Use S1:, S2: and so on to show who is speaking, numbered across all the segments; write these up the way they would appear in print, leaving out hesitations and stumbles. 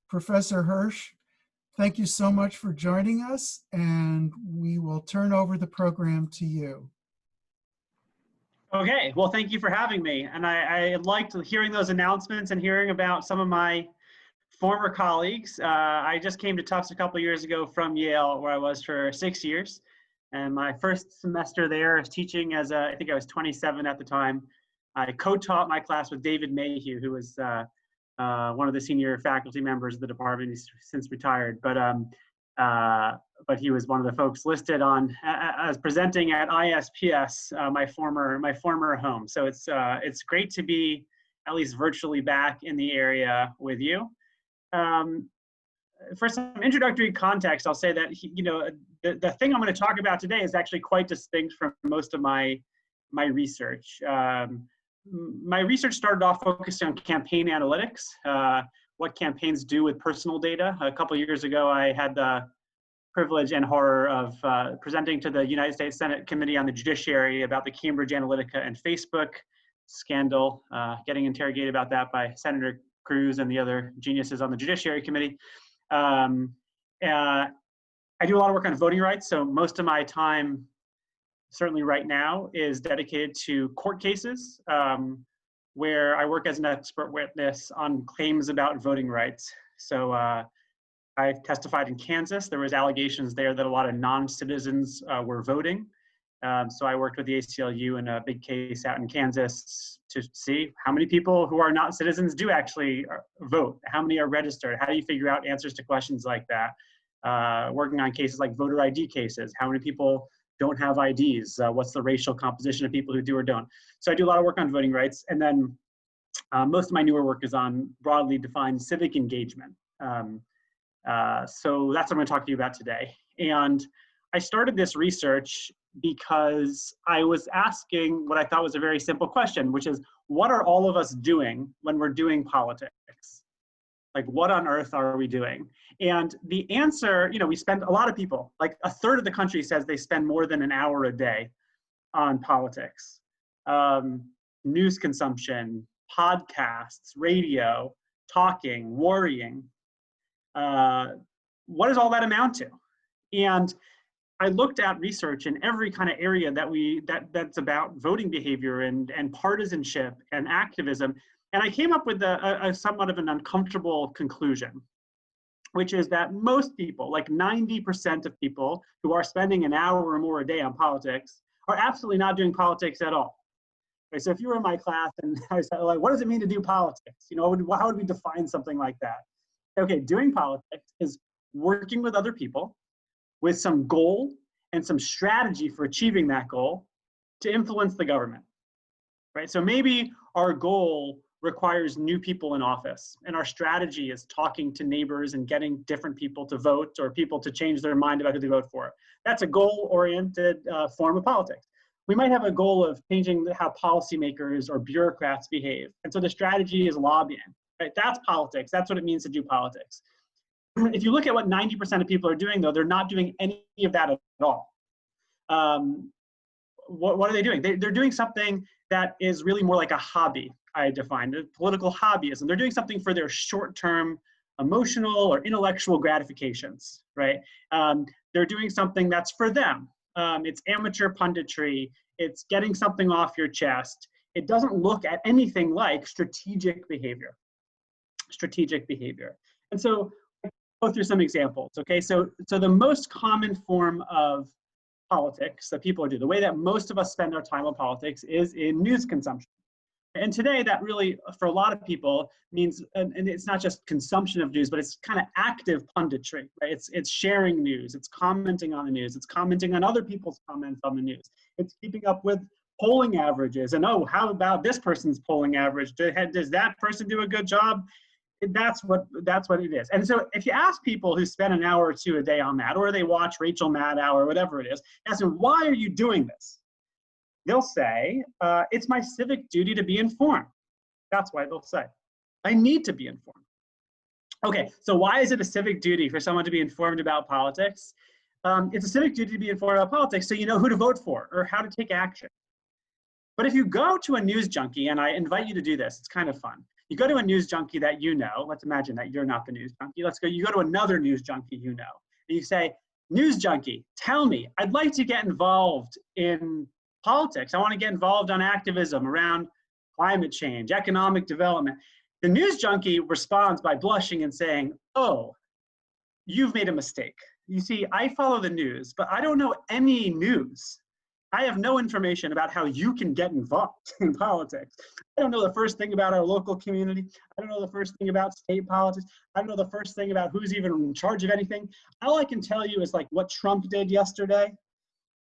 S1: Professor Hersh, thank you so much for joining us, and we will turn over the program to you.
S2: Okay, well, thank you for having me. And I liked hearing those announcements and hearing about some of my former colleagues. I just came to Tufts a couple of years ago from Yale, where I was for 6 years. And my first semester there is teaching as I think I was 27 at the time. I co-taught my class with David Mayhew, who was one of the senior faculty members of the department. He's since retired, but he was one of the folks listed on as presenting at ISPS, my former home. So it's great to be at least virtually back in the area with you. For some introductory context, I'll say that the thing I'm going to talk about today is actually quite distinct from most of my research. My research started off focused on campaign analytics, what campaigns do with personal data. A couple of years ago, I had the privilege and horror of presenting to the United States Senate Committee on the Judiciary about the Cambridge Analytica and Facebook scandal, getting interrogated about that by Senator Cruz and the other geniuses on the Judiciary Committee. I do a lot of work on voting rights, so most of my time, certainly right now, is dedicated to court cases where I work as an expert witness on claims about voting rights. So I've testified in Kansas. There was allegations there that a lot of non-citizens were voting. So I worked with the ACLU in a big case out in Kansas to see how many people who are not citizens do actually vote. How many are registered? How do you figure out answers to questions like that? Working on cases like voter ID cases. How many people don't have IDs? What's the racial composition of people who do or don't? So I do a lot of work on voting rights. And then most of my newer work is on broadly defined civic engagement. So that's what I'm going to talk to you about today. And I started this research because I was asking what I thought was a very simple question, which is, what are all of us doing when we're doing politics? Like, what on earth are we doing? And the answer, we spend, a lot of people, like a third of the country says they spend more than an hour a day on politics. News consumption, podcasts, radio, talking, worrying. What does all that amount to? And I looked at research in every kind of area that's about voting behavior and partisanship and activism. And I came up with a somewhat of an uncomfortable conclusion, which is that most people, like 90% of people who are spending an hour or more a day on politics, are absolutely not doing politics at all. Okay, so if you were in my class and I said, like, what does it mean to do politics? How would we define something like that? Okay, doing politics is working with other people with some goal and some strategy for achieving that goal to influence the government, right? So maybe our goal requires new people in office, and our strategy is talking to neighbors and getting different people to vote or people to change their mind about who they vote for. That's a goal-oriented form of politics. We might have a goal of changing how policymakers or bureaucrats behave, and so the strategy is lobbying, right? That's politics. That's what it means to do politics. If you look at what 90% of people are doing, though, they're not doing any of that at all. What are they doing? They're doing something that is really more like a hobby, I defined it, political hobbyism. They're doing something for their short-term emotional or intellectual gratifications, right? They're doing something that's for them. It's amateur punditry. It's getting something off your chest. It doesn't look at anything like strategic behavior. And so go through some examples, okay? So the most common form of politics that people do, the way that most of us spend our time on politics, is in news consumption. And today that really, for a lot of people, means, and it's not just consumption of news, but it's kind of active punditry, right? It's sharing news, it's commenting on the news, it's commenting on other people's comments on the news. It's keeping up with polling averages, and oh, how about this person's polling average? Does that person do a good job? That's what it is. And so if you ask people who spend an hour or two a day on that, or they watch Rachel Maddow or whatever it is, ask them, why are you doing this? They'll say, it's my civic duty to be informed. That's why they'll say, I need to be informed. Okay, so why is it a civic duty for someone to be informed about politics? It's a civic duty to be informed about politics so you know who to vote for or how to take action. But if you go to a news junkie, and I invite you to do this, it's kind of fun. You go to a news junkie that you know. Let's imagine that you're not the news junkie. You go to another news junkie you know, and you say, news junkie, tell me, I'd like to get involved in politics. I want to get involved on activism around climate change, economic development. The news junkie responds by blushing and saying, oh, you've made a mistake. You see, I follow the news, but I don't know any news. I have no information about how you can get involved in politics. I don't know the first thing about our local community. I don't know the first thing about state politics. I don't know the first thing about who's even in charge of anything. All I can tell you is like what Trump did yesterday,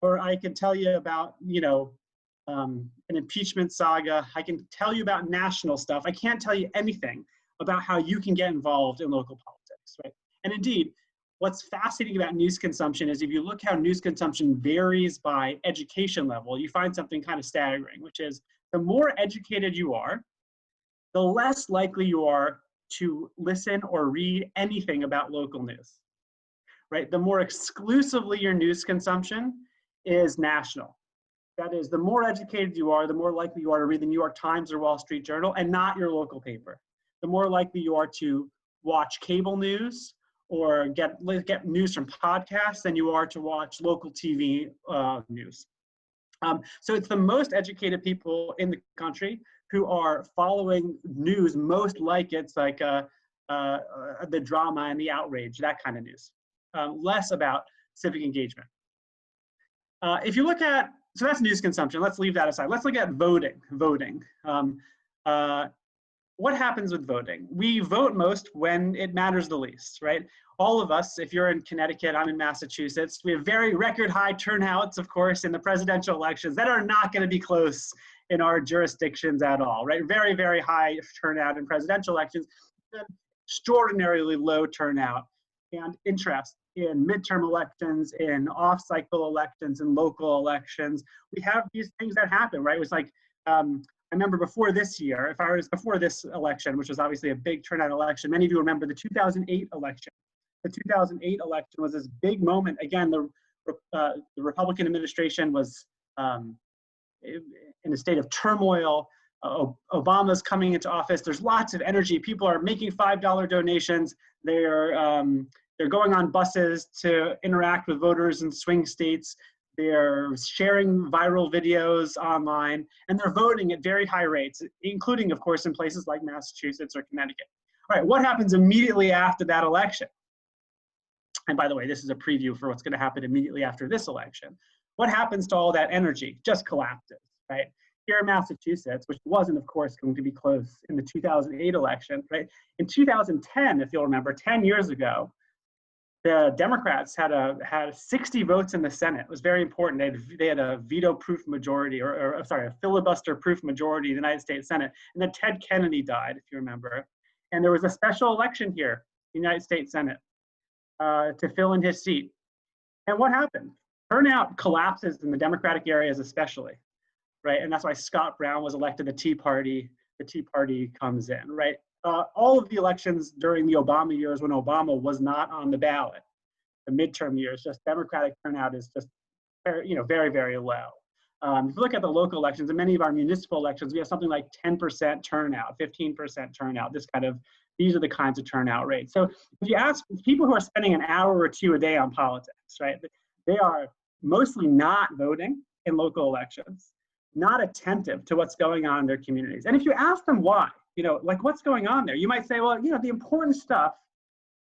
S2: or I can tell you about, an impeachment saga. I can tell you about national stuff. I can't tell you anything about how you can get involved in local politics, right? And indeed, what's fascinating about news consumption is if you look how news consumption varies by education level, you find something kind of staggering, which is the more educated you are, the less likely you are to listen or read anything about local news, right? The more exclusively your news consumption is national. That is, the more educated you are, the more likely you are to read the New York Times or Wall Street Journal and not your local paper. The more likely you are to watch cable news or get news from podcasts than you are to watch local TV news. So it's the most educated people in the country who are following news most like it's like the drama and the outrage, that kind of news. Less about civic engagement. If you look at, so that's news consumption, let's leave that aside. Let's look at voting. What happens with voting? We vote most when it matters the least, right? All of us, if you're in Connecticut, I'm in Massachusetts, we have very record high turnouts, of course, in the presidential elections that are not going to be close in our jurisdictions at all, right? Very, very high turnout in presidential elections, extraordinarily low turnout and interest in midterm elections, in off-cycle elections, in local elections. We have these things that happen, right? It was like, I remember before this year, before this election, which was obviously a big turnout election, many of you remember the 2008 election. The 2008 election was this big moment. Again, the Republican administration was in a state of turmoil. Obama's coming into office. There's lots of energy. People are making $5 donations. They're going on buses to interact with voters in swing states. They're sharing viral videos online, and they're voting at very high rates, including, of course, in places like Massachusetts or Connecticut. All right, what happens immediately after that election? And by the way, this is a preview for what's going to happen immediately after this election. What happens to all that energy? Just collapses, right? Here in Massachusetts, which wasn't, of course, going to be close in the 2008 election, right? In 2010, if you'll remember, 10 years ago, the Democrats had 60 votes in the Senate. It was very important. They had a veto-proof majority, a filibuster-proof majority in the United States Senate. And then Ted Kennedy died, if you remember. And there was a special election here in the United States Senate to fill in his seat. And what happened? Turnout collapses in the Democratic areas especially, right? And that's why Scott Brown was elected the Tea Party. The Tea Party comes in, right? All of the elections during the Obama years when Obama was not on the ballot, the midterm years, just Democratic turnout is just, very, very low. If you look at the local elections, and many of our municipal elections, we have something like 10% turnout, 15% turnout, these are the kinds of turnout rates. So if you ask people who are spending an hour or two a day on politics, right, they are mostly not voting in local elections, not attentive to what's going on in their communities. And if you ask them why, like what's going on there, you might say, well, the important stuff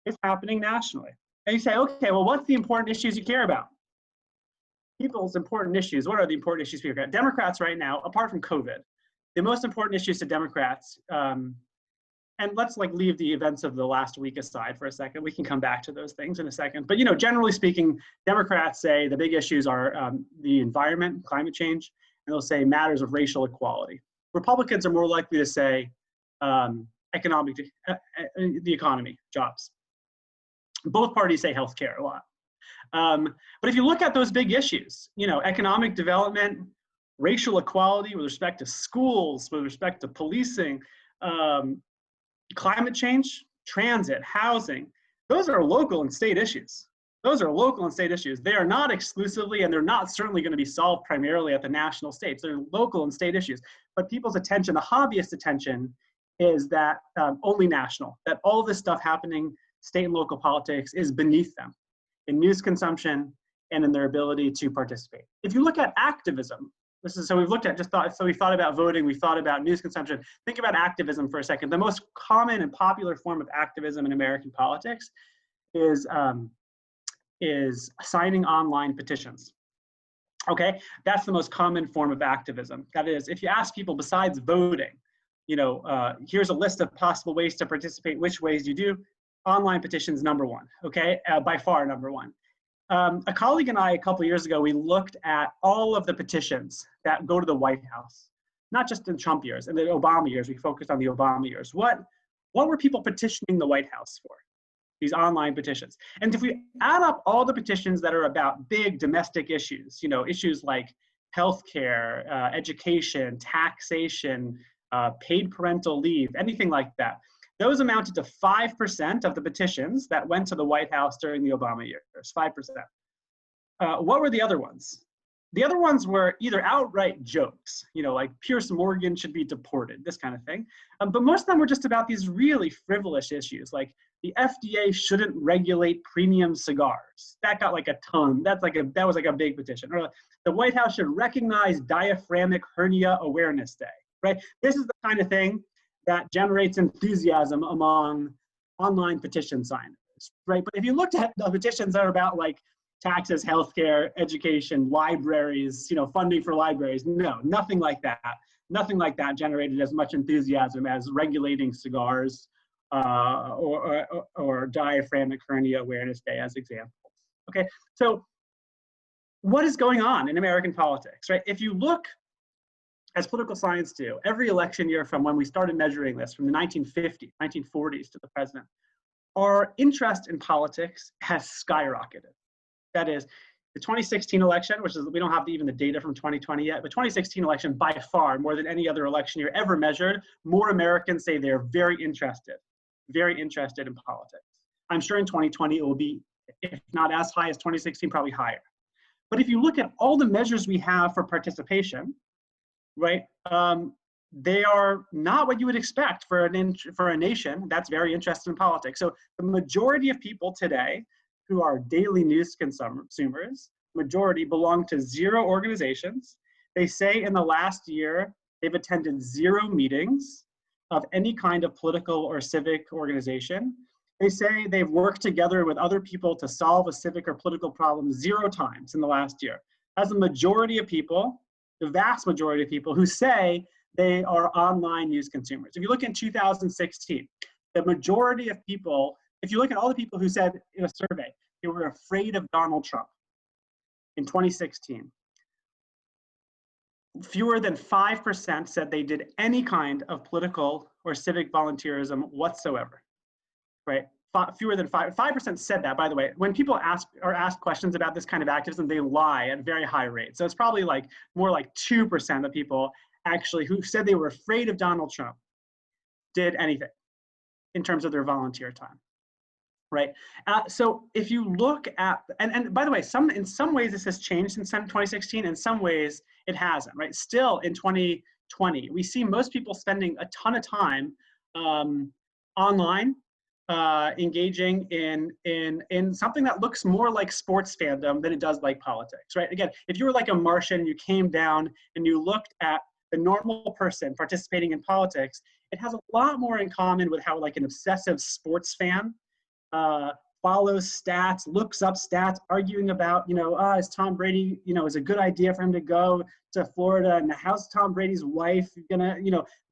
S2: is happening nationally. And you say, okay, well, what's the important issues you care about? People's important issues, what are the important issues people care about? Democrats right now, apart from COVID, the most important issues to Democrats, and let's leave the events of the last week aside for a second. We can come back to those things in a second. But generally speaking, Democrats say the big issues are the environment, climate change, and they'll say matters of racial equality. Republicans are more likely to say the economy, jobs. Both parties say healthcare a lot. But if you look at those big issues, economic development, racial equality with respect to schools, with respect to policing, climate change, transit, housing, those are local and state issues. Those are local and state issues. They are not exclusively, and they're not certainly going to be solved primarily at the national stage. They're local and state issues. But people's attention, the hobbyist attention, is that only national, that all this stuff happening state and local politics is beneath them in news consumption and in their ability to participate. If you look at activism, so we've looked at we thought about voting, we thought about news consumption. Think about activism for a second. The most common and popular form of activism in American politics is signing online petitions. Okay, that's the most common form of activism. That is, if you ask people besides voting, here's a list of possible ways to participate, which ways you do, online petitions number one, okay, by far number one. A colleague and I, a couple of years ago, we looked at all of the petitions that go to the White House, not just in Trump years, in the Obama years. We focused on the Obama years. What were people petitioning the White House for? These online petitions. And if we add up all the petitions that are about big domestic issues, issues like healthcare, education, taxation, paid parental leave, anything like that, those amounted to 5% of the petitions that went to the White House during the Obama years, 5%. What were the other ones? The other ones were either outright jokes, like Pierce Morgan should be deported, this kind of thing. But most of them were just about these really frivolous issues, like the FDA shouldn't regulate premium cigars. That got like a ton. That was like a big petition. Or the White House should recognize Diaphragmatic Hernia Awareness Day, right? This is the kind of thing that generates enthusiasm among online petition signers, right? But if you looked at the petitions that are about like taxes, healthcare, education, libraries, funding for libraries, no, nothing like that. Nothing like that generated as much enthusiasm as regulating cigars or Diaphragmatic Hernia Awareness Day as examples. Okay, so what is going on in American politics, right? If you look, as political science do, every election year from when we started measuring this, from the 1950s, 1940s to the present, our interest in politics has skyrocketed. That is, the 2016 election, which is, we don't have even the data from 2020 yet, but 2016 election, by far, more than any other election year ever measured, more Americans say they're very interested in politics. I'm sure in 2020 it will be, if not as high as 2016, probably higher. But if you look at all the measures we have for participation, right, they are not what you would expect for a nation that's very interested in politics. So the majority of people today who are daily news consumers, majority belong to 0 organizations. They say in the last year, they've attended 0 meetings of any kind of political or civic organization. They say they've worked together with other people to solve a civic or political problem 0 times in the last year. That's the majority of people, the vast majority of people who say they are online news consumers. If you look in 2016, the majority of people, if you look at all the people who said in a survey, they were afraid of Donald Trump in 2016, fewer than 5% said they did any kind of political or civic volunteerism whatsoever, right? Fewer than 5% said that, by the way. When people are asked questions about this kind of activism, they lie at very high rates. So it's probably like more like 2% of people actually who said they were afraid of Donald Trump did anything in terms of their volunteer time, right? So if you look at, and by the way, in some ways this has changed since 2016, in some ways it hasn't, right? Still in 2020, we see most people spending a ton of time online, engaging in something that looks more like sports fandom than it does like politics, right? Again, if you were like a Martian, you came down and you looked at the normal person participating in politics, it has a lot more in common with how like an obsessive sports fan follows stats, looks up stats, arguing about, is Tom Brady, is a good idea for him to go to Florida, and how's Tom Brady's wife gonna,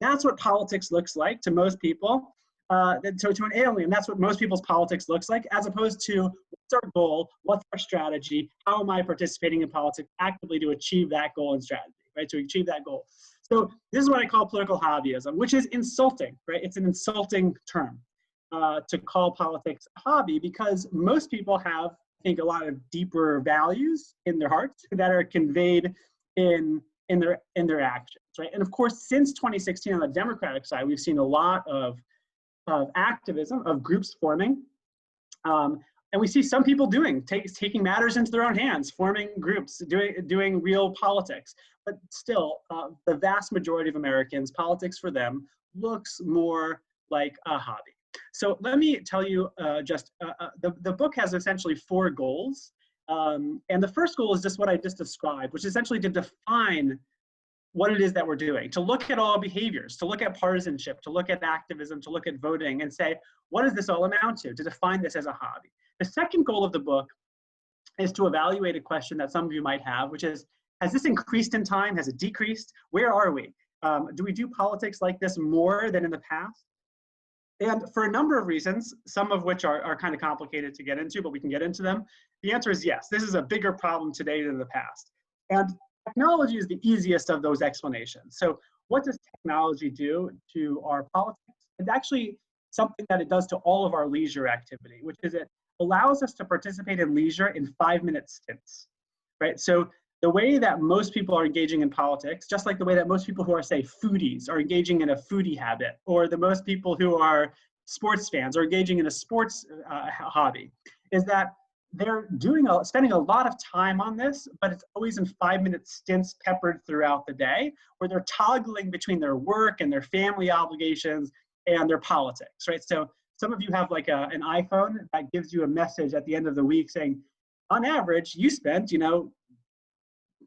S2: that's what politics looks like to most people. To an alien, that's what most people's politics looks like, as opposed to what's our goal, what's our strategy, how am I participating in politics actively to achieve that goal and strategy, right? To achieve that goal. So this is what I call political hobbyism, which is insulting, right? It's an insulting term to call politics a hobby, because most people have, I think, a lot of deeper values in their hearts that are conveyed in their actions, right? And of course, since 2016 on the Democratic side, we've seen a lot of activism, of groups forming. And we see some people taking matters into their own hands, forming groups, doing real politics. But still, the vast majority of Americans, politics for them looks more like a hobby. So let me tell you the book has essentially 4 goals. And the first goal is just what I just described, which is essentially to define what it is that we're doing, to look at all behaviors, to look at partisanship, to look at activism, to look at voting and say, what does this all amount to define this as a hobby. The second goal of the book is to evaluate a question that some of you might have, which is, has this increased in time? Has it decreased? Where are we? Do we do politics like this more than in the past? And for a number of reasons, some of which are kind of complicated to get into, but we can get into them. The answer is yes, this is a bigger problem today than the past. And technology is the easiest of those explanations. So what does technology do to our politics? It's actually something that it does to all of our leisure activity, which is it allows us to participate in leisure in 5-minute stints, right? So the way that most people are engaging in politics, just like the way that most people who are, say, foodies are engaging in a foodie habit, or the most people who are sports fans are engaging in a sports hobby, is that they're spending a lot of time on this, but it's always in 5-minute stints peppered throughout the day, where they're toggling between their work and their family obligations and their politics, right? So some of you have like an iPhone that gives you a message at the end of the week saying, on average, you spent,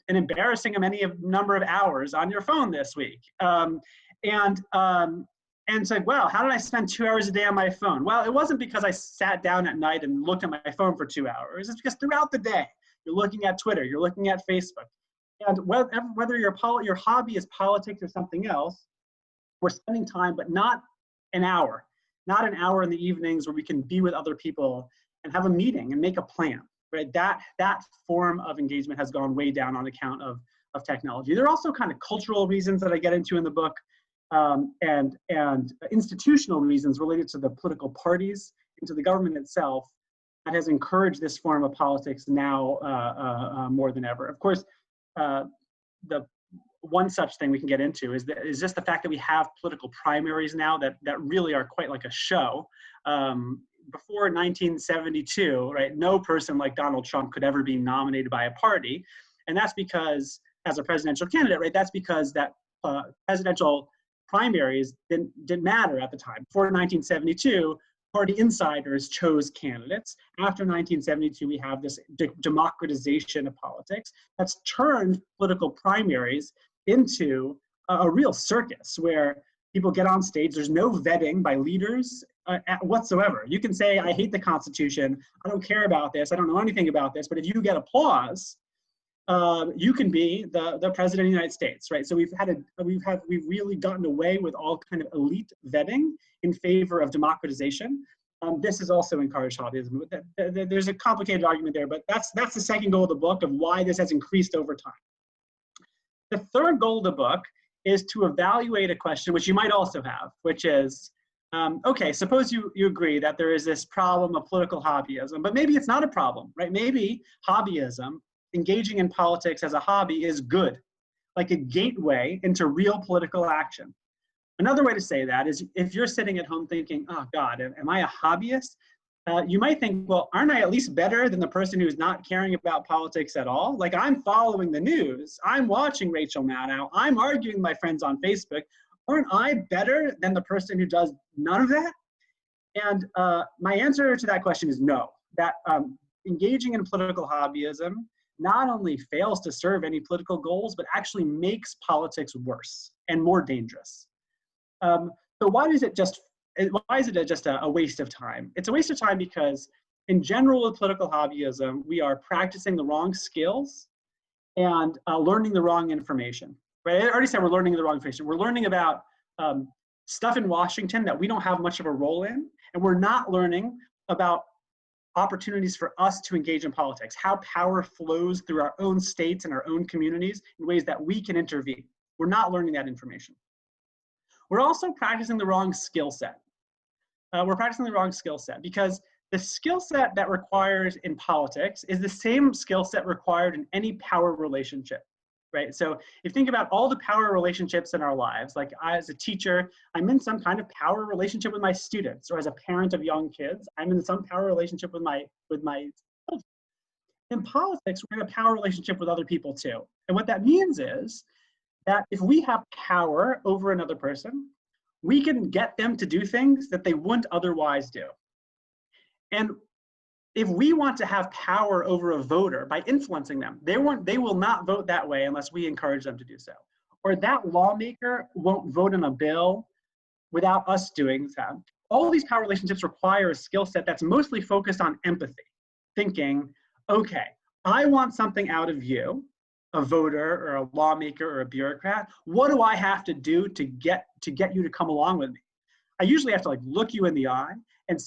S2: an embarrassing number of hours on your phone this week. And it's like, wow, how did I spend 2 hours a day on my phone? Well, it wasn't because I sat down at night and looked at my phone for 2 hours. It's because throughout the day, you're looking at Twitter, you're looking at Facebook. And whether your hobby is politics or something else, we're spending time, but not an hour in the evenings where we can be with other people and have a meeting and make a plan, right? That form of engagement has gone way down on account of technology. There are also kind of cultural reasons that I get into in the book, and institutional reasons related to the political parties and to the government itself that has encouraged this form of politics now more than ever. Of course, the one such thing we can get into is just the fact that we have political primaries now that really are quite like a show. Before 1972, right, no person like Donald Trump could ever be nominated by a party. And that's because, as a presidential candidate, right, that's because that presidential primaries didn't matter at the time. Before 1972, party insiders chose candidates. After 1972, we have this democratization of politics that's turned political primaries into a real circus where people get on stage. There's no vetting by leaders whatsoever. You can say, I hate the Constitution. I don't care about this. I don't know anything about this. But if you get applause, you can be the president of the United States, right? So we've really gotten away with all kind of elite vetting in favor of democratization. This has also encouraged hobbyism. There's a complicated argument there, but that's the second goal of the book of why this has increased over time. The third goal of the book is to evaluate a question, which you might also have, which is, okay, suppose you agree that there is this problem of political hobbyism, but maybe it's not a problem, right? Maybe hobbyism, engaging in politics as a hobby, is good, like a gateway into real political action. Another way to say that is if you're sitting at home thinking, oh God, am I a hobbyist? You might think, well, aren't I at least better than the person who's not caring about politics at all? Like, I'm following the news, I'm watching Rachel Maddow, I'm arguing with my friends on Facebook. Aren't I better than the person who does none of that? And my answer to that question is no. That engaging in political hobbyism not only fails to serve any political goals, but actually makes politics worse and more dangerous. So why is it just a waste of time? It's a waste of time because in general with political hobbyism, we are practicing the wrong skills and learning the wrong information. Right? I already said we're learning the wrong information. We're learning about stuff in Washington that we don't have much of a role in, and we're not learning about opportunities for us to engage in politics, how power flows through our own states and our own communities in ways that we can intervene. We're not learning that information. We're also practicing the wrong skill set. We're practicing the wrong skill set because the skill set that requires in politics is the same skill set required in any power relationship, right? So if you think about all the power relationships in our lives, like as a teacher, I'm in some kind of power relationship with my students, or as a parent of young kids, I'm in some power relationship with my children. In politics, we're in a power relationship with other people too. And what that means is that if we have power over another person, we can get them to do things that they wouldn't otherwise do. And if we want to have power over a voter by influencing them, they will not vote that way unless we encourage them to do so. Or that lawmaker won't vote on a bill without us doing that. All of these power relationships require a skill set that's mostly focused on empathy, thinking, okay, I want something out of you, a voter or a lawmaker or a bureaucrat. What do I have to do to get you to come along with me? I usually have to like look you in the eye and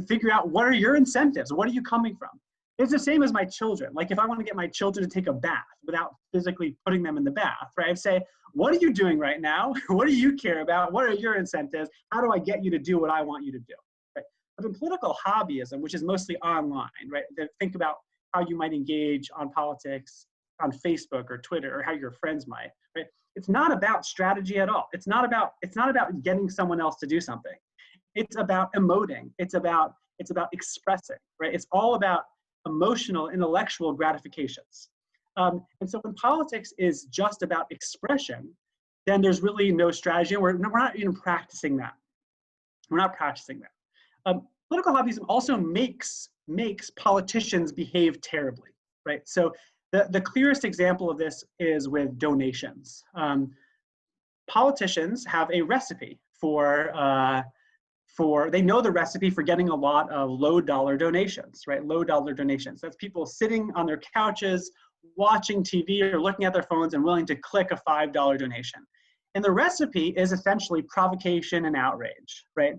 S2: figure out, what are your incentives? What are you coming from? It's the same as my children. Like if I want to get my children to take a bath without physically putting them in the bath, right? I'd say, what are you doing right now? What do you care about? What are your incentives? How do I get you to do what I want you to do? Right? But in political hobbyism, which is mostly online, right? Think about how you might engage on politics on Facebook or Twitter, or how your friends might, right? It's not about strategy at all. It's not about getting someone else to do something. It's about emoting. It's about expressing, right? It's all about emotional, intellectual gratifications. And so when politics is just about expression, then there's really no strategy. We're not even practicing that. We're not practicing that. Political hobbyism also makes politicians behave terribly, right? So the clearest example of this is with donations. Politicians have a recipe they know the recipe for getting a lot of low-dollar donations, right? Low-dollar donations. That's people sitting on their couches, watching TV or looking at their phones and willing to click a $5 donation. And the recipe is essentially provocation and outrage, right?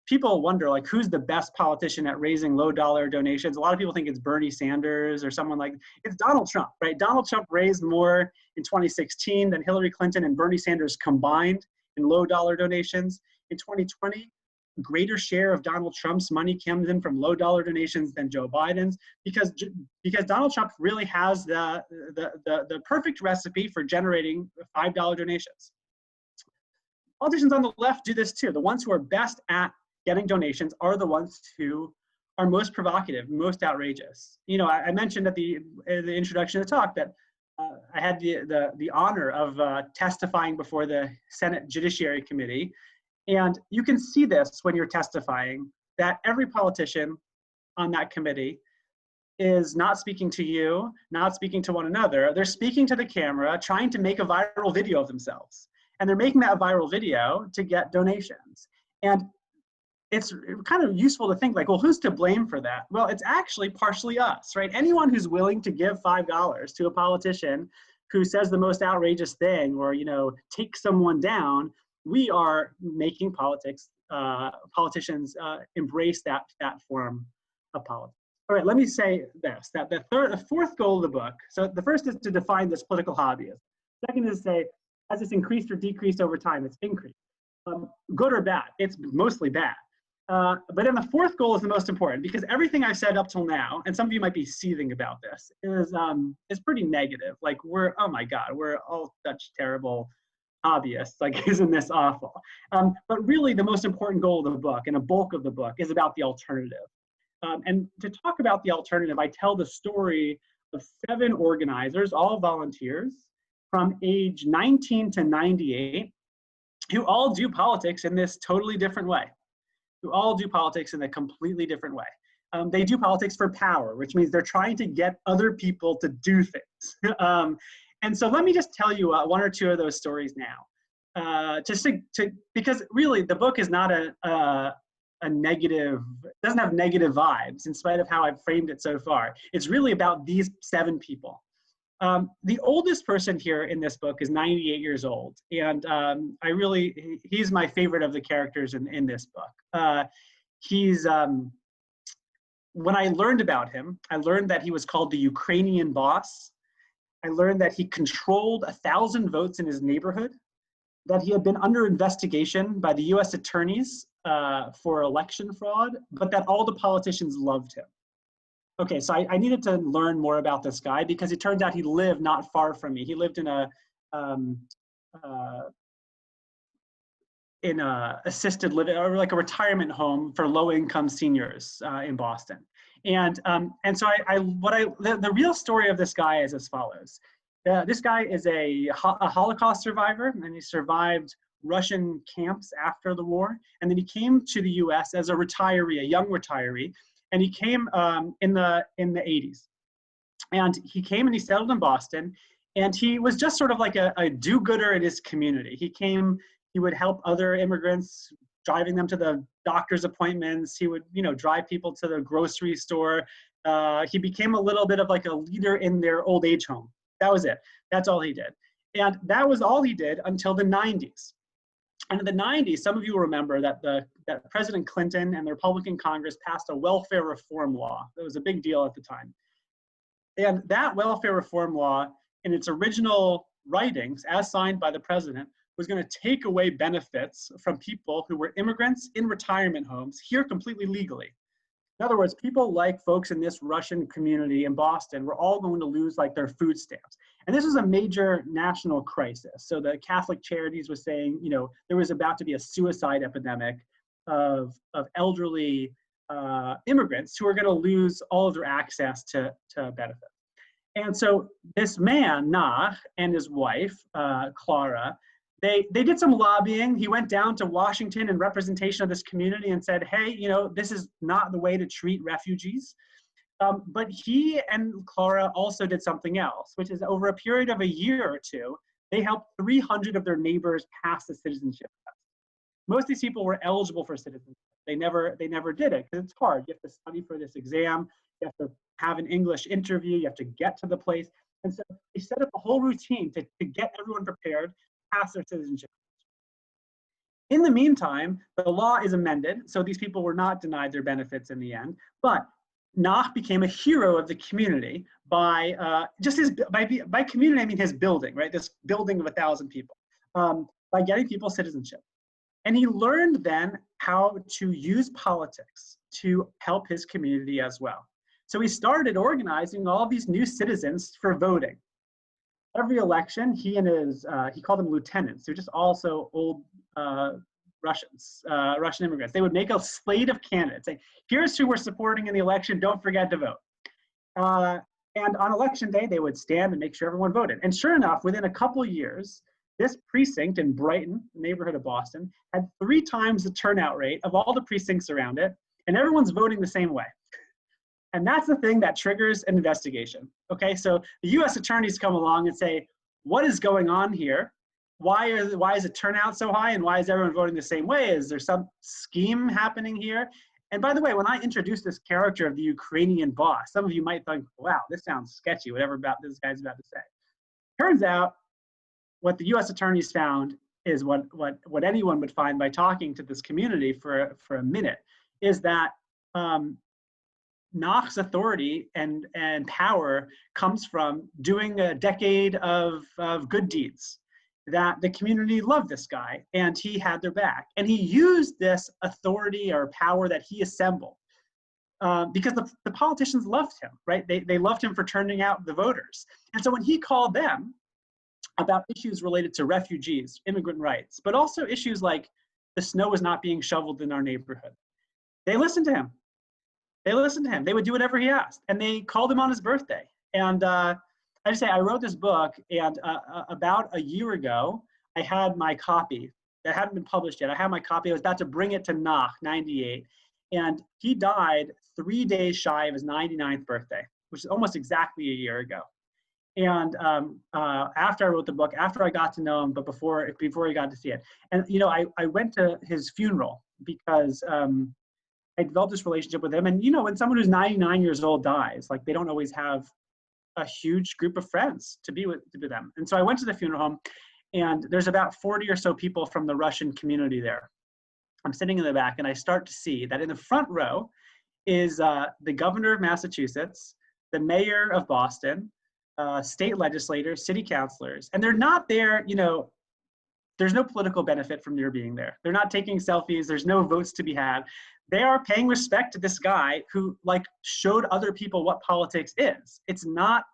S2: People wonder, like, who's the best politician at raising low-dollar donations? A lot of people think it's Bernie Sanders or someone like, it's Donald Trump, right? Donald Trump raised more in 2016 than Hillary Clinton and Bernie Sanders combined in low-dollar donations. In 2020, a greater share of Donald Trump's money comes in from low-dollar donations than Joe Biden's, because Donald Trump really has the perfect recipe for generating $5 donations. Politicians on the left do this too. The ones who are best at getting donations are the ones who are most provocative, most outrageous. You know, I mentioned at the introduction of the talk that I had the honor of testifying before the Senate Judiciary Committee. And you can see this when you're testifying, that every politician on that committee is not speaking to you, not speaking to one another. They're speaking to the camera, trying to make a viral video of themselves. And they're making that viral video to get donations. And it's kind of useful to think like, well, who's to blame for that? Well, it's actually partially us, right? Anyone who's willing to give $5 to a politician who says the most outrageous thing, or, you know, take someone down, we are making politicians embrace that form of politics. All right, let me say this, that the fourth goal of the book, so the first is to define this political hobbyism. Second is to say, has this increased or decreased over time? It's increased. Good or bad? It's mostly bad. But then the fourth goal is the most important, because everything I've said up till now, and some of you might be seething about this, is pretty negative. Like, oh my God, we're all such terrible hobbyists, like, isn't this awful? But really the most important goal of the book, and a bulk of the book, is about the alternative. And to talk about the alternative, I tell the story of 7 organizers, all volunteers, from age 19 to 98, who all do politics in this totally different way, who all do politics in a completely different way. They do politics for power, which means they're trying to get other people to do things. And so let me just tell you 1 or 2 of those stories now, because really the book is not a negative, doesn't have negative vibes in spite of how I've framed it so far. It's really about these 7 people. The oldest person here in this book is 98 years old. And he's my favorite of the characters in this book. When I learned about him, I learned that he was called the Ukrainian boss. I learned that he controlled 1,000 votes in his neighborhood, that he had been under investigation by the US attorneys for election fraud, but that all the politicians loved him. Okay, so I needed to learn more about this guy, because it turns out he lived not far from me. He lived in a assisted living, or like a retirement home for low-income seniors in Boston. And so the real story of this guy is as follows. This guy is a Holocaust survivor, and he survived Russian camps after the war. And then he came to the US as a retiree, a young retiree. And he came in the 80s. And he came and he settled in Boston. And he was just sort of like a do-gooder in his community. He came, he would help other immigrants, driving them to the doctor's appointments. He would, drive people to the grocery store. He became a little bit of like a leader in their old age home. That was it. That's all he did. And that was all he did until the 90s. And in the 90s, some of you will remember that that President Clinton and the Republican Congress passed a welfare reform law. That was a big deal at the time. And that welfare reform law, in its original writings, as signed by the president, was going to take away benefits from people who were immigrants in retirement homes here completely legally. In other words, people like folks in this Russian community in Boston were all going to lose like their food stamps. And this was a major national crisis. So the Catholic Charities was saying, there was about to be a suicide epidemic of elderly immigrants who are going to lose all of their access to benefits. And so this man, Nach, and his wife, Clara, they did some lobbying. He went down to Washington in representation of this community and said, hey, this is not the way to treat refugees. But he and Clara also did something else, which is over a period of a year or two, they helped 300 of their neighbors pass the citizenship test. Most of these people were eligible for citizenship. They never did it because it's hard. You have to study for this exam. You have to have an English interview. You have to get to the place. And so they set up a whole routine to get everyone prepared, pass their citizenship. In the meantime, the law is amended, so these people were not denied their benefits in the end, but Nach became a hero of the community by by community, I mean his building, right? This building of 1,000 people, by getting people citizenship. And he learned then how to use politics to help his community as well. So he started organizing all these new citizens for voting. Every election, he and his, he called them lieutenants. They're just also old Russian immigrants. They would make a slate of candidates. Say, here's who we're supporting in the election. Don't forget to vote. And on election day, they would stand and make sure everyone voted. And sure enough, within a couple years, this precinct in Brighton, the neighborhood of Boston, had 3 times the turnout rate of all the precincts around it, and everyone's voting the same way. And that's the thing that triggers an investigation. Okay, so the US attorneys come along and say, what is going on here? Why is the turnout so high, and why is everyone voting the same way? Is there some scheme happening here? And by the way, when I introduced this character of the Ukrainian boss, some of you might think, wow, this sounds sketchy, whatever about this guy's about to say. Turns out, what the US attorneys found is what anyone would find by talking to this community for a minute, is that Nach's authority and power comes from doing a decade of good deeds, that the community loved this guy and he had their back. And he used this authority or power that he assembled because the politicians loved him, right? They loved him for turning out the voters. And so when he called them about issues related to refugees, immigrant rights, but also issues like the snow is not being shoveled in our neighborhood, they listened to him. They listened to him. They would do whatever he asked. And they called him on his birthday. And I just say, I wrote this book, and about a year ago, I had my copy that hadn't been published yet. I had my copy. I was about to bring it to Nach, 98. And he died 3 days shy of his 99th birthday, which is almost exactly a year ago. And after I wrote the book, after I got to know him, but before he got to see it. And, I went to his funeral because I developed this relationship with him. And, when someone who's 99 years old dies, like, they don't always have a huge group of friends to be with them. And so I went to the funeral home, and there's about 40 or so people from the Russian community there. I'm sitting in the back, and I start to see that in the front row is the governor of Massachusetts, the mayor of Boston, state legislators, city councilors, and they're not there, there's no political benefit from their being there. They're not taking selfies. There's no votes to be had. They are paying respect to this guy who showed other people what politics is. It's not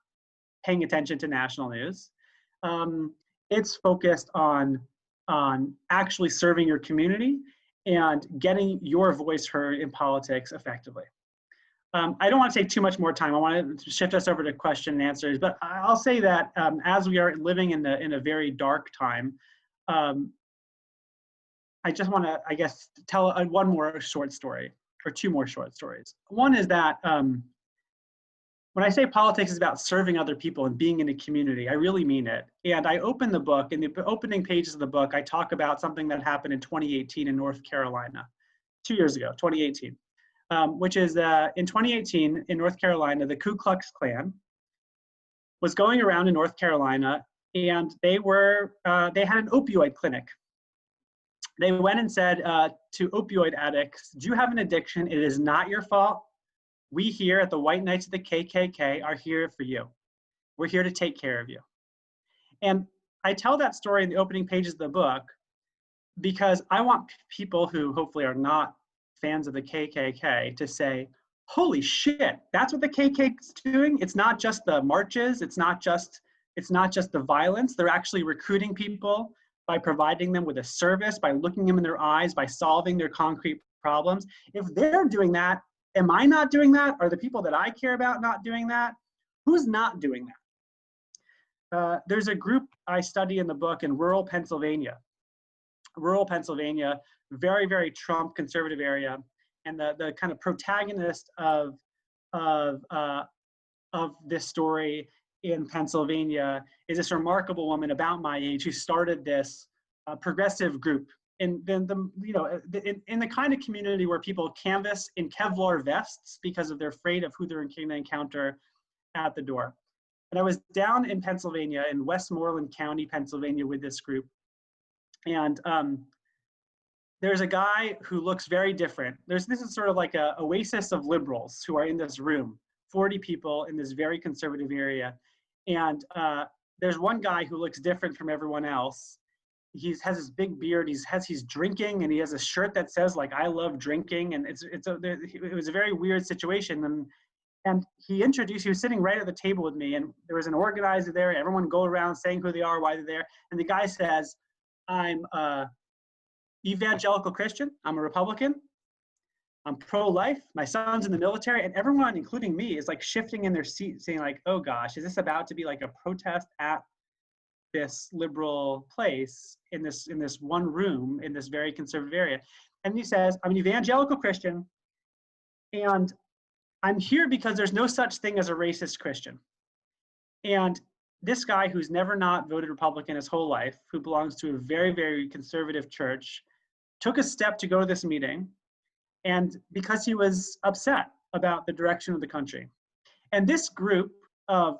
S2: paying attention to national news. It's focused on actually serving your community and getting your voice heard in politics effectively. I don't want to take too much more time. I want to shift us over to question and answers, but I'll say that as we are living in a very dark time, I just want to, I guess, tell one more short story, or two more short stories. One is that when I say politics is about serving other people and being in a community, I really mean it. And I open the book, in the opening pages of the book, I talk about something that happened in 2018 in North Carolina, 2 years ago, 2018, which is in 2018 in North Carolina, the Ku Klux Klan was going around in North Carolina, and they had an opioid clinic. They went and said to opioid addicts, do you have an addiction? It is not your fault. We here at the White Knights of the KKK are here for you. We're here to take care of you. And I tell that story in the opening pages of the book because I want people who hopefully are not fans of the KKK to say, holy shit, that's what the KKK is doing? It's not just the marches, it's not just the violence. They're actually recruiting people by providing them with a service, by looking them in their eyes, by solving their concrete problems. If they're doing that, am I not doing that? Are the people that I care about not doing that? Who's not doing that? There's a group I study in the book in rural Pennsylvania, very, very Trump conservative area. And the kind of protagonist of this story in Pennsylvania is this remarkable woman about my age who started this progressive group in the kind of community where people canvass in Kevlar vests because they're afraid of who they're going to encounter at the door. And I was down in Pennsylvania, in Westmoreland County, Pennsylvania, with this group. And there's a guy who looks very different. This is sort of like an oasis of liberals who are in this room, 40 people in this very conservative area. And there's one guy who looks different from everyone else. He has this big beard, he's drinking, and he has a shirt that says like, I love drinking. And it was a very weird situation. And he was sitting right at the table with me, and there was an organizer there, everyone go around saying who they are, why they're there. And the guy says, I'm evangelical Christian, I'm a Republican, I'm pro-life, my son's in the military, and everyone, including me, is like shifting in their seat saying like, oh gosh, is this about to be like a protest at this liberal place in this one room in this very conservative area? And he says, I'm an evangelical Christian, and I'm here because there's no such thing as a racist Christian. And this guy who's never not voted Republican his whole life, who belongs to a very, very conservative church, took a step to go to this meeting, and because he was upset about the direction of the country. And this group of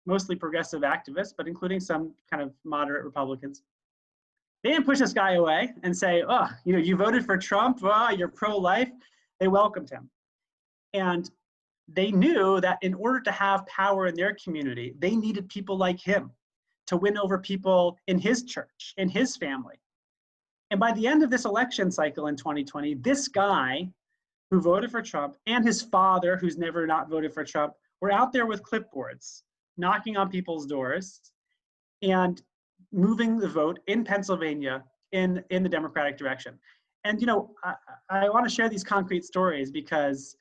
S2: mostly progressive activists, but including some kind of moderate Republicans, they didn't push this guy away and say, oh, you voted for Trump, oh, you're pro-life. They welcomed him. And they knew that in order to have power in their community, they needed people like him to win over people in his church, in his family. And by the end of this election cycle in 2020, this guy who voted for Trump and his father, who's never not voted for Trump, were out there with clipboards, knocking on people's doors and moving the vote in Pennsylvania in the Democratic direction. And I want to share these concrete stories because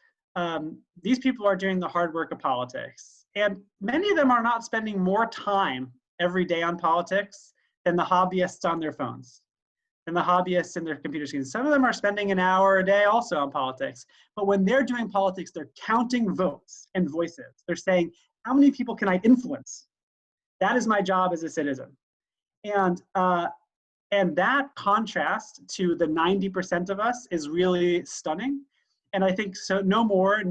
S2: these people are doing the hard work of politics. And many of them are not spending more time every day on politics than the hobbyists on their phones, than the hobbyists in their computer screens. Some of them are spending an hour a day also on politics. But when they're doing politics, they're counting votes and voices. They're saying, how many people can I influence? That is my job as a citizen. And that contrast to the 90% of us is really stunning. And I think so no more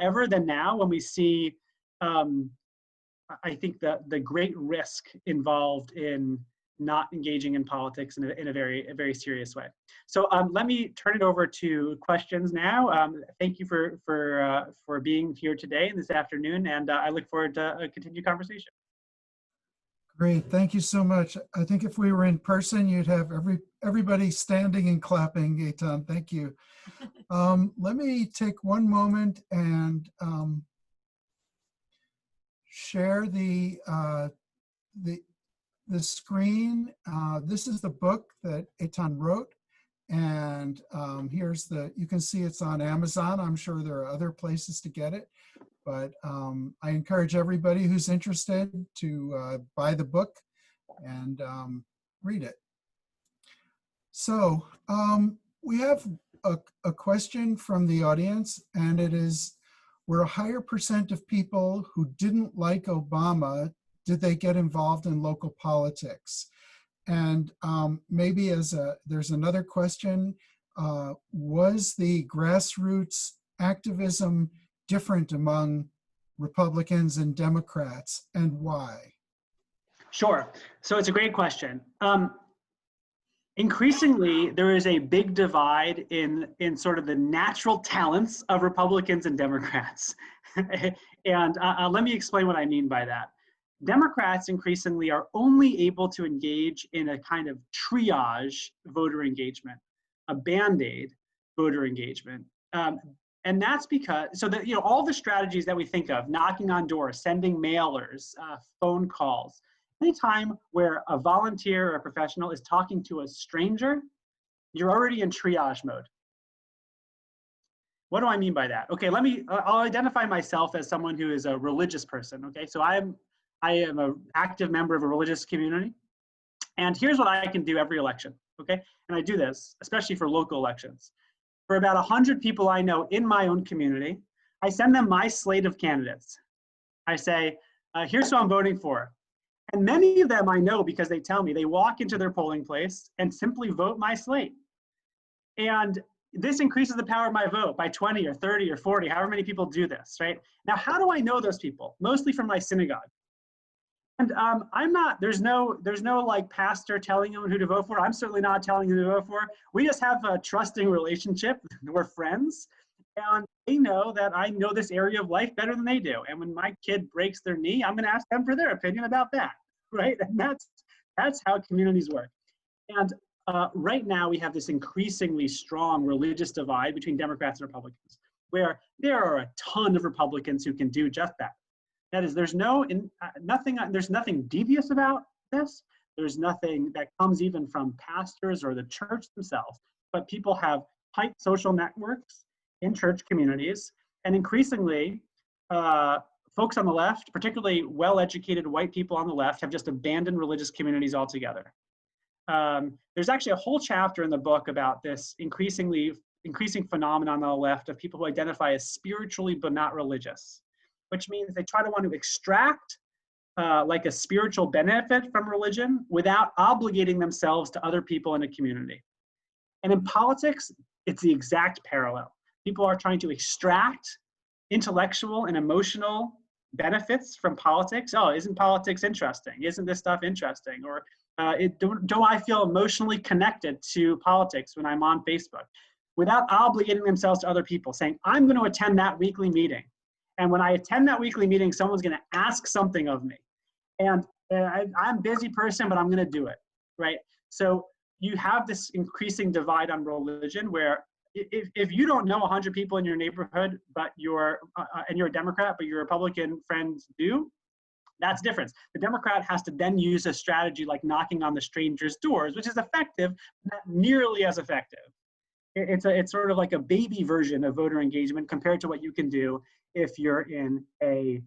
S2: ever than now when we see, I think the great risk involved in not engaging in politics in a very serious way. So let me turn it over to questions now. Thank you for being here today and this afternoon, and I look forward to a continued conversation.
S1: Great, thank you so much. I think if we were in person, you'd have everybody standing and clapping, Eitan. Thank you. Let me take one moment and share the screen. This is the book that Eitan wrote, and you can see it's on Amazon. I'm sure there are other places to get it, but I encourage everybody who's interested to buy the book and read it. So we have a question from the audience, and it is, were a higher percent of people who didn't like Obama, did they get involved in local politics? And maybe there's another question, was the grassroots activism different among Republicans and Democrats, and why?
S2: Sure. So it's a great question. Increasingly, there is a big divide in sort of the natural talents of Republicans and Democrats. And let me explain what I mean by that. Democrats increasingly are only able to engage in a kind of triage voter engagement, a Band-Aid voter engagement. And that's because, so that, you know, all the strategies that we think of, knocking on doors, sending mailers, phone calls, anytime where a volunteer or a professional is talking to a stranger, you're already in triage mode. What do I mean by that? Okay, I'll identify myself as someone who is a religious person, okay? So I am an active member of a religious community, and here's what I can do every election, okay? And I do this, especially for local elections. For about 100 people I know in my own community, I send them my slate of candidates. I say, here's who I'm voting for. And many of them I know because they tell me, they walk into their polling place and simply vote my slate. And this increases the power of my vote by 20 or 30 or 40, however many people do this, right? Now, how do I know those people? Mostly from my synagogue. And there's no like pastor telling them who to vote for. I'm certainly not telling them who to vote for. We just have a trusting relationship. We're friends. And they know that I know this area of life better than they do. And when my kid breaks their knee, I'm going to ask them for their opinion about that, right? And that's how communities work. And right now we have this increasingly strong religious divide between Democrats and Republicans, where there are a ton of Republicans who can do just that. That is, there's nothing devious about this. There's nothing that comes even from pastors or the church themselves, but people have tight social networks in church communities, and increasingly, folks on the left, particularly well-educated white people on the left, have just abandoned religious communities altogether. There's actually a whole chapter in the book about this increasing phenomenon on the left of people who identify as spiritually but not religious, which means they try to want to extract like a spiritual benefit from religion without obligating themselves to other people in a community. And in politics, it's the exact parallel. People are trying to extract intellectual and emotional benefits from politics. Oh, isn't politics interesting? Isn't this stuff interesting? Or do I feel emotionally connected to politics when I'm on Facebook? Without obligating themselves to other people, saying, I'm going to attend that weekly meeting. And when I attend that weekly meeting, someone's going to ask something of me. And I'm a busy person, but I'm going to do it, right? So you have this increasing divide on religion where if you don't know 100 people in your neighborhood, but and you're a Democrat, but your Republican friends do, that's different. The Democrat has to then use a strategy like knocking on the stranger's doors, which is effective, not nearly as effective. It's sort of like a baby version of voter engagement compared to what you can do if you're in a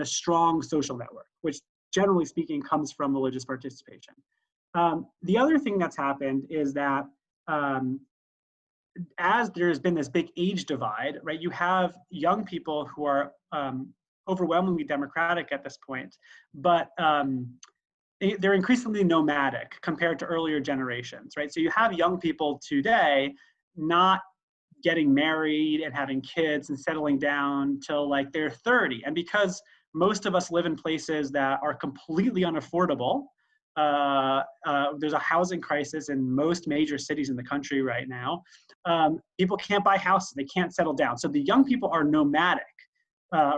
S2: strong social network, which generally speaking comes from religious participation. The other thing that's happened is that as there's been this big age divide, right? You have young people who are overwhelmingly Democratic at this point, but they're increasingly nomadic compared to earlier generations, right? So you have young people today not getting married and having kids and settling down till like they're 30. And because most of us live in places that are completely unaffordable, there's a housing crisis in most major cities in the country right now. People can't buy houses, they can't settle down. So the young people are nomadic,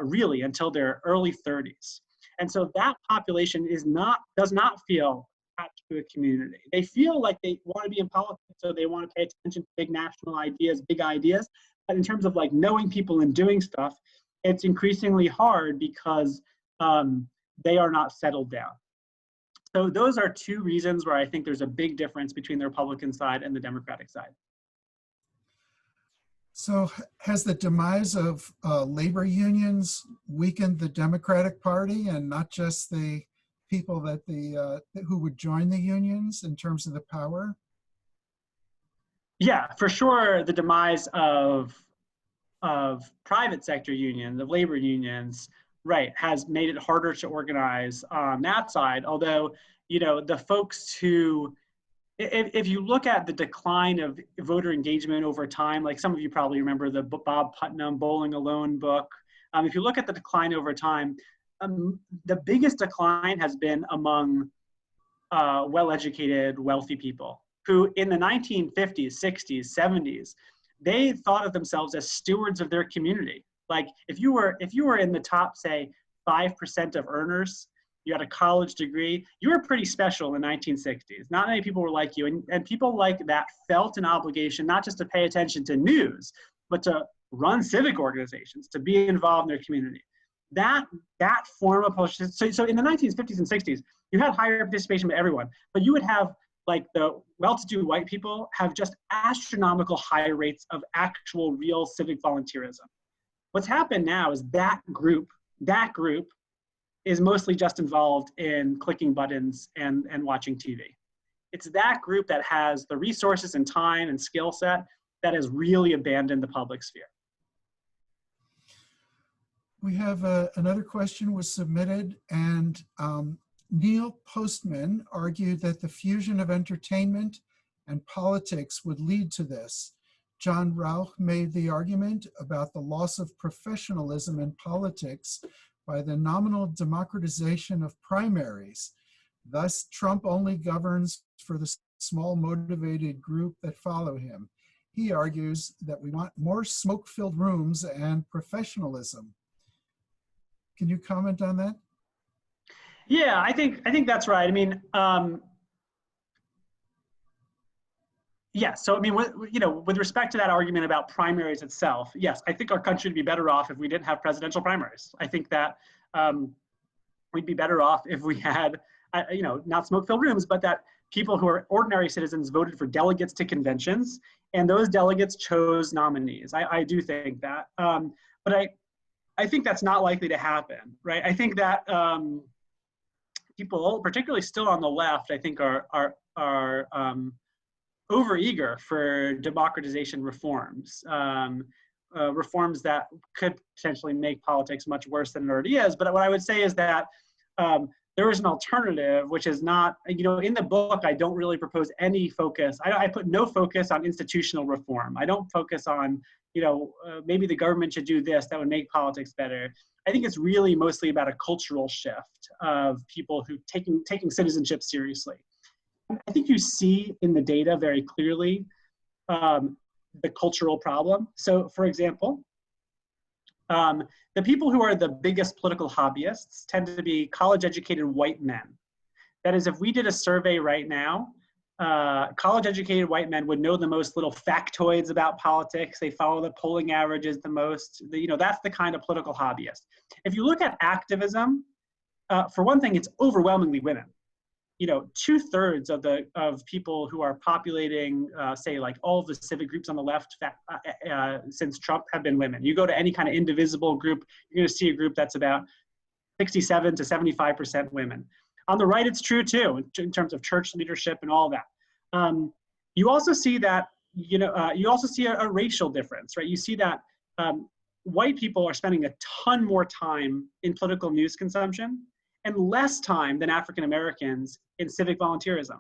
S2: really, until their early 30s. And so that population does not feel attached to a community. They feel like they want to be in politics, so they want to pay attention to big national ideas, big ideas. But in terms of like knowing people and doing stuff, it's increasingly hard because they are not settled down. So those are two reasons where I think there's a big difference between the Republican side and the Democratic side.
S1: So has the demise of labor unions weakened the Democratic Party and not just the people that who would join the unions in terms of the power?
S2: Yeah, for sure. The demise of private sector unions, of labor unions, right, has made it harder to organize on that side. Although, the folks who, if you look at the decline of voter engagement over time, like some of you probably remember the Bob Putnam Bowling Alone book. If you look at the decline over time, the biggest decline has been among well-educated, wealthy people who in the 1950s, 60s, 70s, they thought of themselves as stewards of their community. Like if you were in the top, say, 5% of earners, you had a college degree, you were pretty special in the 1960s. Not many people were like you, and people like that felt an obligation not just to pay attention to news, but to run civic organizations, to be involved in their community. That form of politics, so in the 1950s and 60s, you had higher participation by everyone, but you would have like the well-to-do white people have just astronomical high rates of actual real civic volunteerism. What's happened now is that group is mostly just involved in clicking buttons and watching TV. It's that group that has the resources and time and skill set that has really abandoned the public sphere.
S1: We have another question was submitted, and Neil Postman argued that the fusion of entertainment and politics would lead to this. John Rauch made the argument about the loss of professionalism in politics by the nominal democratization of primaries. Thus, Trump only governs for the small motivated group that follow him. He argues that we want more smoke-filled rooms and professionalism. Can you comment on that?
S2: Yeah, I think that's right. I mean, yeah. So I mean, with respect to that argument about primaries itself, yes, I think our country would be better off if we didn't have presidential primaries. I think that we'd be better off if we had, not smoke-filled rooms, but that people who are ordinary citizens voted for delegates to conventions, and those delegates chose nominees. I do think that, but I think that's not likely to happen, right? I think that people, particularly still on the left, I think are overeager for democratization reforms, reforms that could potentially make politics much worse than it already is. But what I would say is that there is an alternative, which is not, in the book, I don't really propose any focus. I put no focus on institutional reform. I don't focus on, maybe the government should do this that would make politics better. I think it's really mostly about a cultural shift of people who taking citizenship seriously. I think you see in the data very clearly the cultural problem. So, for example, the people who are the biggest political hobbyists tend to be college-educated white men. That is, if we did a survey right now, college-educated white men would know the most little factoids about politics. They follow the polling averages the most. That's the kind of political hobbyist. If you look at activism, for one thing, it's overwhelmingly women. 2/3 of people who are populating, say, like all of the civic groups on the left since Trump have been women. You go to any kind of indivisible group, you're going to see a group that's about 67 to 75% women. On the right, it's true too, in terms of church leadership and all that. You also see that, you also see a racial difference, right? You see that white people are spending a ton more time in political news consumption and less time than African Americans in civic volunteerism.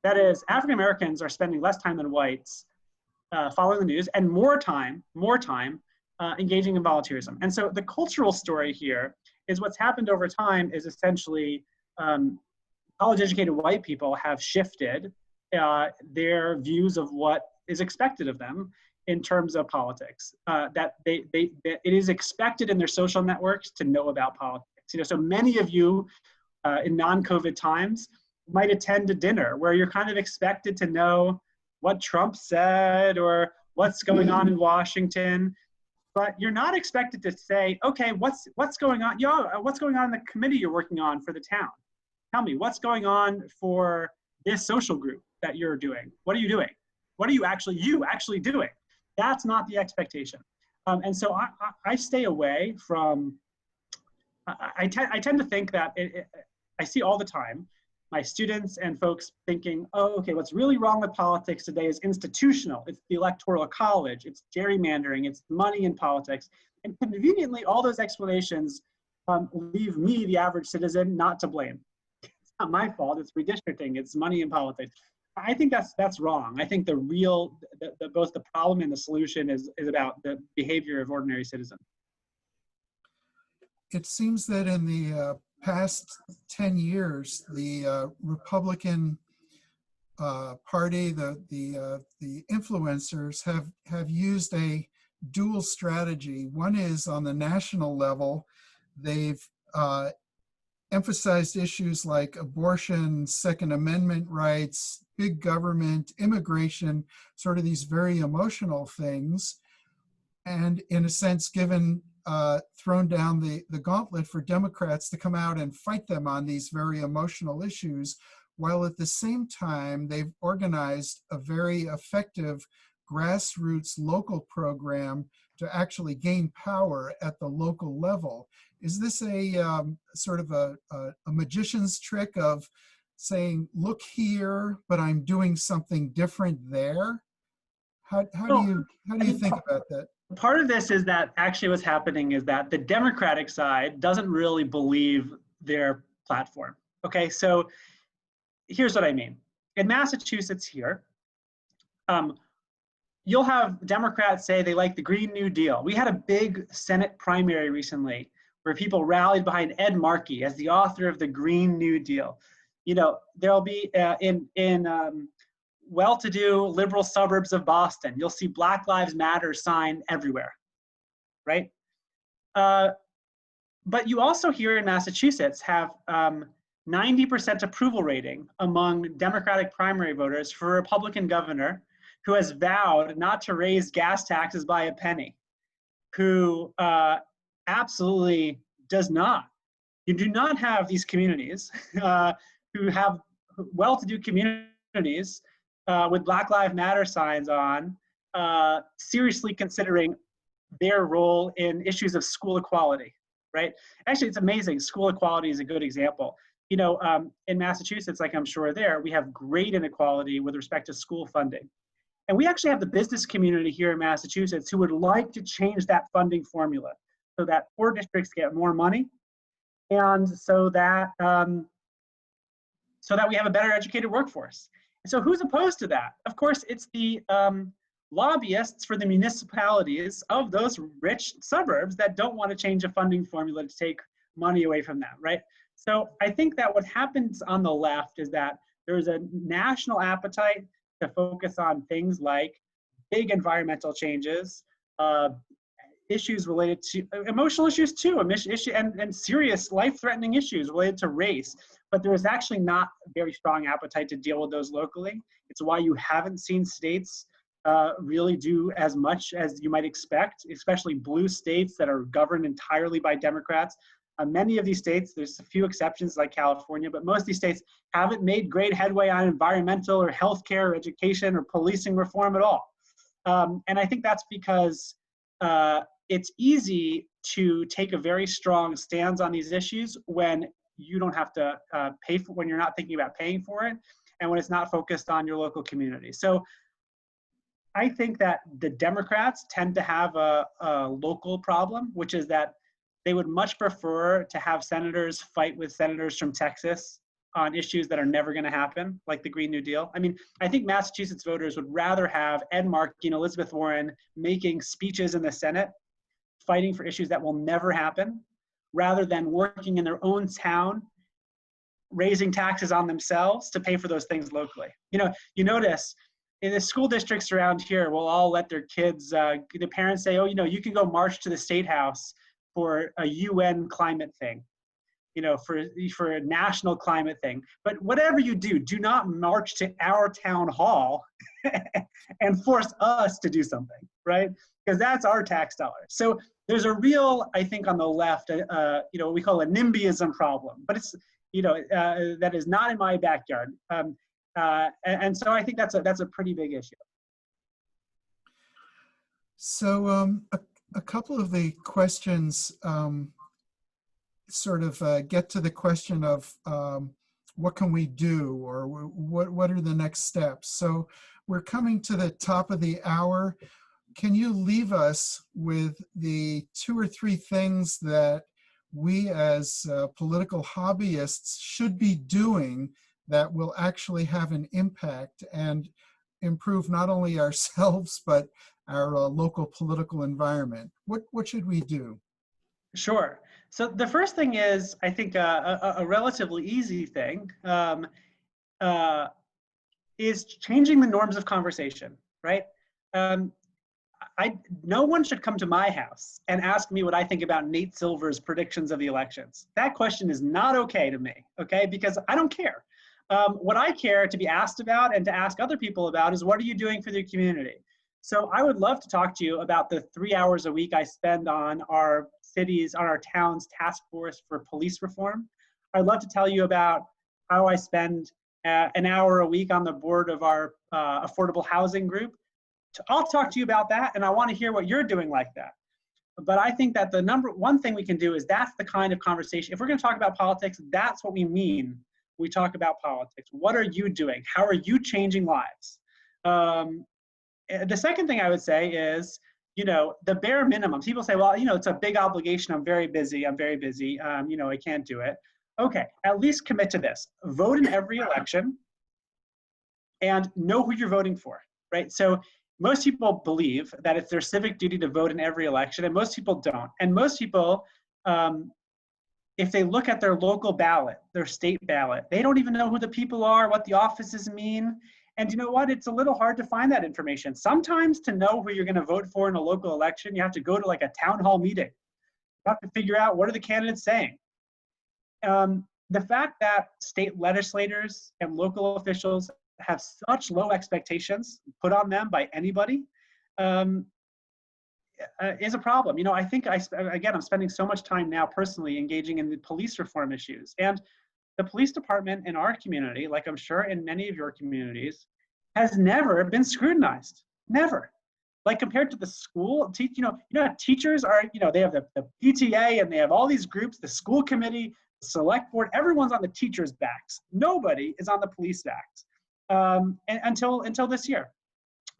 S2: That is, African Americans are spending less time than whites following the news and more time engaging in volunteerism. And so the cultural story here is what's happened over time is essentially college-educated white people have shifted their views of what is expected of them in terms of politics. That it is expected in their social networks to know about politics. So many of you in non-COVID times might attend a dinner where you're kind of expected to know what Trump said or what's going on in Washington, but you're not expected to say, okay, what's going on? What's going on in the committee you're working on for the town? Tell me, what's going on for this social group that you're doing? What are you doing? What are you actually doing? That's not the expectation. And so I stay away from, I tend to think that I see all the time my students and folks thinking, oh, okay, what's really wrong with politics today is institutional. It's the electoral college, it's gerrymandering, it's money in politics. And conveniently, all those explanations leave me, the average citizen, not to blame. It's not my fault, it's redistricting, it's money in politics. I think that's wrong. I think the real, both the problem and the solution is about the behavior of ordinary citizens.
S1: It seems that in the past 10 years, the Republican Party, the influencers have used a dual strategy. One is on the national level, they've emphasized issues like abortion, Second Amendment rights, big government, immigration, sort of these very emotional things, and in a sense thrown down the gauntlet for Democrats to come out and fight them on these very emotional issues, while at the same time they've organized a very effective grassroots local program to actually gain power at the local level. Is this a sort of a magician's trick of saying, look here, but I'm doing something different there? How do you think about that?
S2: Part of this is that actually what's happening is that the Democratic side doesn't really believe their platform. Okay, so here's what I mean. In Massachusetts here, you'll have Democrats say they like the Green New Deal. We had a big Senate primary recently where people rallied behind Ed Markey as the author of the Green New Deal. You know, there'll be in well-to-do liberal suburbs of Boston, you'll see Black Lives Matter sign everywhere, right? But you also here in Massachusetts have 90% approval rating among Democratic primary voters for a Republican governor who has vowed not to raise gas taxes by a penny, who absolutely does not. You do not have these communities who have well-to-do communities with Black Lives Matter signs on, seriously considering their role in issues of school equality, right? Actually, it's amazing. School equality is a good example. You know, in Massachusetts, like I'm sure there, we have great inequality with respect to school funding. And we actually have the business community here in Massachusetts who would like to change that funding formula so that poor districts get more money, and so that we have a better educated workforce. And so who's opposed to that? Of course, it's the lobbyists for the municipalities of those rich suburbs that don't want to change a funding formula to take money away from them, right? So I think that what happens on the left is that there's a national appetite to focus on things like big environmental changes, issues related to emotional issues too, and serious life-threatening issues related to race. But there is actually not a very strong appetite to deal with those locally. It's why you haven't seen states really do as much as you might expect, especially blue states that are governed entirely by Democrats. Many of these states, there's a few exceptions like California, but most of these states haven't made great headway on environmental or healthcare or education or policing reform at all. And I think that's because it's easy to take a very strong stance on these issues when you don't have to pay for, when you're not thinking about paying for it, and when it's not focused on your local community. So I think that the Democrats tend to have a local problem, which is that they would much prefer to have senators fight with senators from Texas on issues that are never going to happen, like the Green New Deal. I mean, I think Massachusetts voters would rather have Ed Markey and Elizabeth Warren making speeches in the Senate, fighting for issues that will never happen, rather than working in their own town, raising taxes on themselves to pay for those things locally. You know, you notice in the school districts around here will all let their kids, the parents say, oh, you know, you can go march to the State House for a UN climate thing, you know, for a national climate thing. But whatever you do, do not march to our town hall and force us to do something, right? Because that's our tax dollars. So there's a real, I think on the left, you know, what we call a NIMBYism problem, but it's, you know, that is not in my backyard. And so I think that's a pretty big issue.
S1: So a couple of the questions sort of get to the question of what can we do, or what are the next steps. So we're coming to the top of the hour. Can you leave us with the 2 or 3 things that we as political hobbyists should be doing that will actually have an impact and improve not only ourselves, but our local political environment? What should we do?
S2: Sure. So the first thing is, I think, a relatively easy thing uh, is changing the norms of conversation, right? Um, no one should come to my house and ask me what I think about Nate Silver's predictions of the elections. That question is not okay to me, okay? Because I don't care. What I care to be asked about and to ask other people about is, what are you doing for the community? So I would love to talk to you about the 3 hours a week I spend on our cities, on our town's task force for police reform. I'd love to tell you about how I spend an hour a week on the board of our affordable housing group. I'll talk to you about that, and I want to hear what you're doing like that. But I think that the number one thing we can do is, that's the kind of conversation. If we're going to talk about politics, that's what we mean when we talk about politics. What are you doing? How are you changing lives? The second thing I would say is, the bare minimum. People say, well, it's a big obligation. I'm very busy. I can't do it. Okay, at least commit to this. Vote in every election and know who you're voting for, right? So most people believe that it's their civic duty to vote in every election, and most people don't. And most people, if they look at their local ballot, their state ballot, they don't even know who the people are, what the offices mean. And you know what? It's a little hard to find that information. Sometimes, to know who you're going to vote for in a local election, you have to go to like a town hall meeting. You have to figure out, what are the candidates saying? The fact that state legislators and local officials have such low expectations put on them by anybody is a problem. I think I'm spending so much time now personally engaging in the police reform issues. And the police department in our community, like I'm sure in many of your communities, has never been scrutinized. Never. Like, compared to the school, teachers are, they have the PTA, and they have all these groups, the school committee, the select board, everyone's on the teachers' backs. Nobody is on the police backs. Until this year.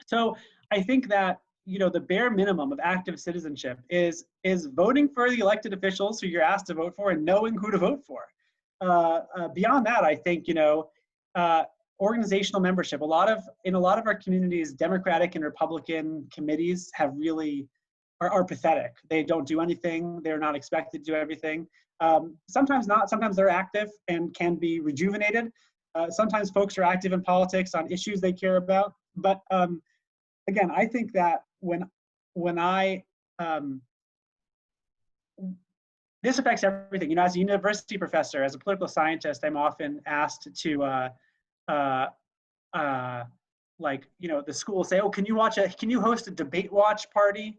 S2: So I think that, the bare minimum of active citizenship is voting for the elected officials who you're asked to vote for, and knowing who to vote for. Beyond that, I think, organizational membership. In a lot of our communities, Democratic and Republican committees are pathetic. They don't do anything. They're not expected to do everything. Sometimes not. Sometimes they're active and can be rejuvenated. Sometimes folks are active in politics on issues they care about. But again, I think that this affects everything. As a university professor, as a political scientist, I'm often asked to, the school say, oh, can you host a debate watch party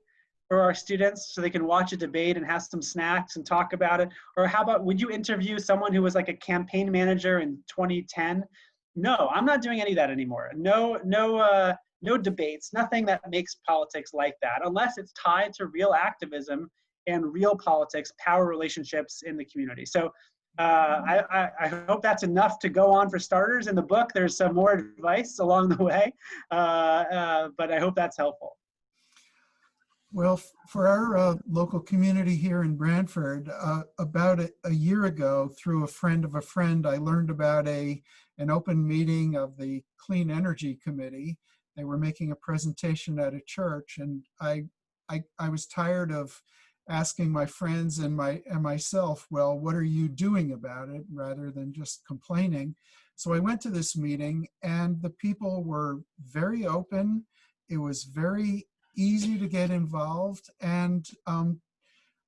S2: for our students so they can watch a debate and have some snacks and talk about it? Or how about, would you interview someone who was like a campaign manager in 2010? No, I'm not doing any of that anymore. No debates, nothing that makes politics like that, unless it's tied to real activism and real politics, power relationships in the community. So I hope that's enough to go on for starters. In the book, there's some more advice along the way, but I hope that's helpful.
S1: Well, for our local community here in Branford, about a year ago, through a friend of a friend, I learned about an open meeting of the Clean Energy Committee. They were making a presentation at a church, and I was tired of asking my friends and myself, well, what are you doing about it, rather than just complaining. So I went to this meeting, and the people were very open. It was very easy to get involved, and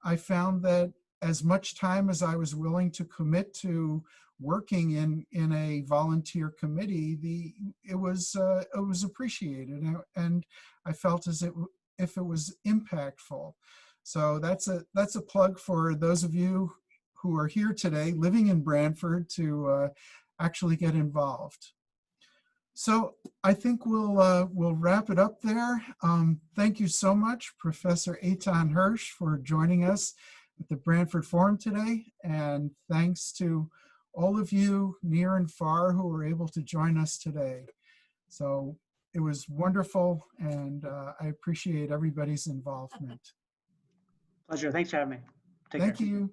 S1: I found that as much time as I was willing to commit to working in a volunteer committee, it was appreciated, and I felt as if it was impactful. So that's a plug for those of you who are here today, living in Branford, to actually get involved. So I think we'll wrap it up there. Thank you so much, Professor Eitan Hersh, for joining us. at the Branford Forum today. And thanks to all of you near and far who were able to join us today. So it was wonderful, and I appreciate everybody's involvement.
S2: Pleasure. Thanks for having me. Take
S1: Thank
S2: care.
S1: you.